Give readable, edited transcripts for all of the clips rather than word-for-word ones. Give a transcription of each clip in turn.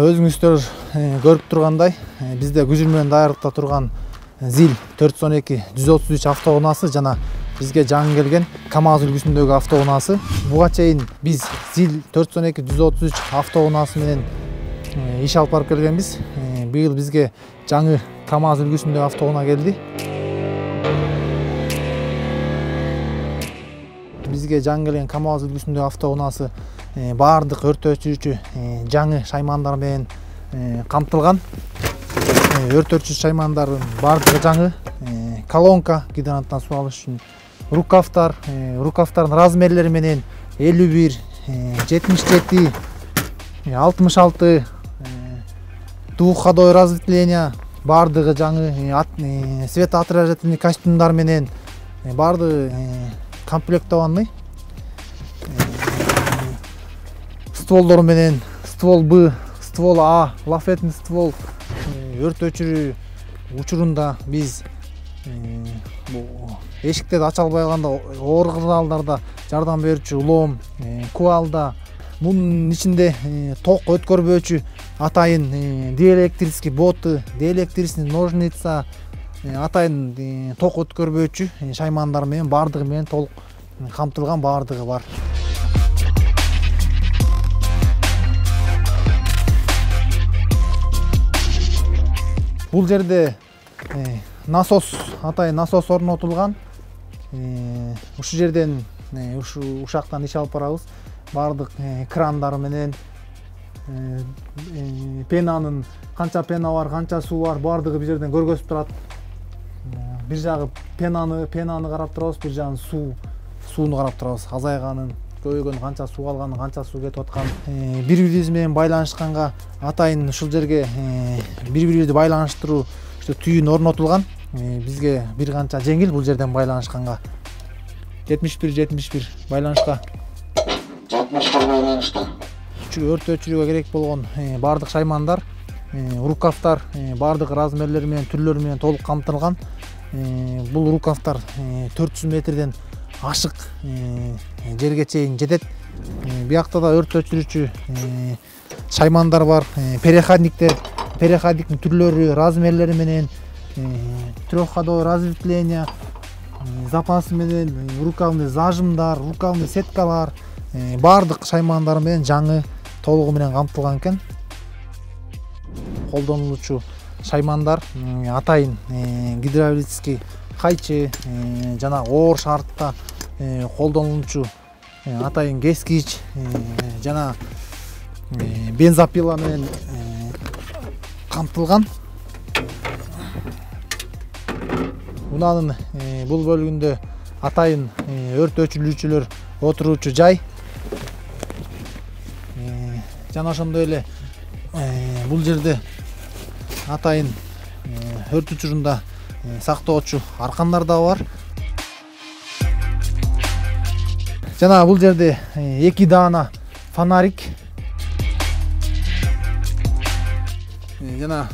өзүңүздөр көрүп тургандай бизде күжүр менен даярдыкта турган ZIL 412-133 автоунаасы жана бизге жаңы келген КАМАЗ үлгүсүндөгү автоунаасы. Буга чейин биз ZIL 412-133 автоунаасы менен иш алып барып келгенбиз. Быйыл бизге жаңы КАМАЗ үлгүсүндөгү автоунаа келди. Бизге жаңы келген КАМАЗ үлгүсүндөгү автоунаасы баардык өрт өчүрүүчү жаңы шаймандар менен камтылган. Өрт өчүрүүчү шаймандардын баардыгы жаңы. Колонка гидранттан суу алыш үчүн рукавтардын размерлери менен 51, 77, 66 двухходовой разветвление баардыгы жаңы. Светоотражательный костюмдар менен баардыгы комплектованный. Стволдор менен ствол Б, ствол А, лафетный ствол. Өрт өчүрүү учурунда биз эшиктерди ача албай калганда оор кырдаалдарда жардам берүүчү улоом, куалда, мунун ичинде ток өткөрбөөчү атайын диэлектрический боты, диэлектрический ножница, атайын ток өткөрбөөчү шаймандар менен баардыгы менен толук камтылган, баардыгы бар. Бул жерде насос, атайын насос орнотулган. Ушу жерден ушактан иш алып барабыз. Баардык крандар менен пенанын канча пена бар, канча суу бар, баардыгы бир жерден көргөзүп турат. Бир жагы пенаны карап турабыз, бир жагын сууну карап турабыз. Азайганын, көбөйгөнүн, канча суу алганын, канча суу кетип атканын. Бири-бирибиз менен байланышканга атайын ушул жерге бири-бирибизди байланыштыруу түйүн орнотулган. Бизге бир канча жеңил бул жерден байланышканга. 71 байланышка. 70 байланышта. Өрт өчүрүүгө керек болгон баардык шаймандар, рукавтар баардык размерлери менен, түрлөрү менен толук камтылган. Бул рукавтар 400 метрден ашык жерге чейин жетет. Биякта да өрт өчүрүүчү шаймандар бар, переходниктин түрлөрү, размерлери менен, трехходовой разветвление, запасы менен, рукавный зажимдар, рукавный сеткалар, баардык шаймандар менен жаңы толугу менен камтылган экен. Колдонулуучу шаймандар атайын гидравлический кайчы жана оор шартта колдонулуучу атайын кескич жана бензопила менен камтылган. Унаанын бул бөлүгүндө атайын өрт өчүрүүчүлөр отуруучу жай. Жана ошондой эле бул жерде атайын өрт учурунда сактоочу аркандар да бар. Жана бул жерде 2 даана фонарик. Жана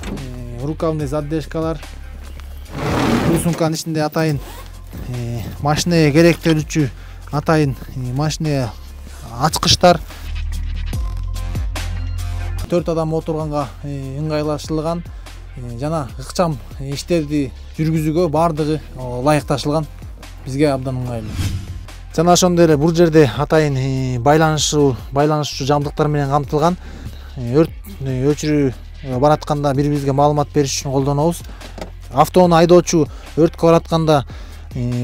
рукавный заддешкалар. Бул сумканын ичинде атайын машинеге керектелүүчү атайын машине ачкычтар. 4 адам отурганга ыңгайлашылган жана ыкчам иштерди жүргүзүүгө баардыгы ылайыкташылган. Бизге абдан ыңгайлуу. Жана ошондой эле бул жерде атайын байланышчу жабдыктар менен камтылган. Өрт өчүрүү баратканда бири-бирибизге маалымат бериш үчүн колдонобуз. Автоунаа айдоочу өрткө баратканда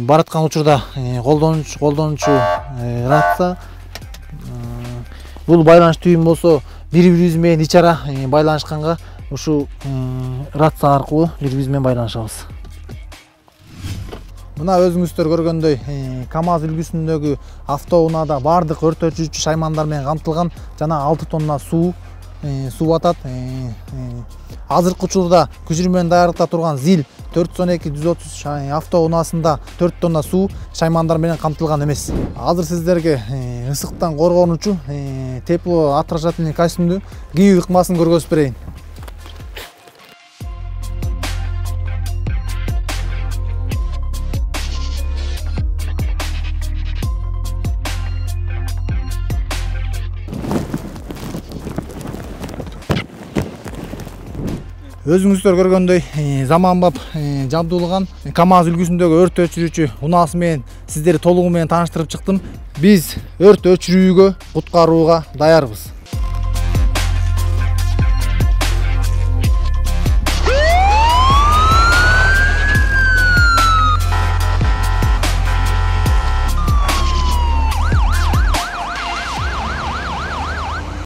бараткан учурда колдонуучу рация. Бул байланыш түйүн болсо бири-бирибиз менен ич ара байланышканга ушу рация аркылуу бири-бирибиз менен байланышабыз. Мына өзүңүздөр көргөндөй КАМАЗ үлгүсүндөгү автоунаада баардык өрт өчүрүүчү шаймандар менен камтылган жана 6 тонна суу атат. Азыркы учурда күжүр менен даярдыкта турган ZIL 412-133 автоунаасында 4 тонна суу шаймандар менен камтылган эмес. Азыр сиздерге ысыктан коргонуучу тепло отражательный костюмду кийүү ыкмасын көргөзүп берейин. Өзүңүздөр көргөндөй заманбап жабдуулган КАМАЗ үлгүсүндөгү өрт өчүрүүчү унаасы менен сиздерди толугу менен тааныштырып чыктым. Биз өрт өчүрүүгө, куткарууга даярбыз.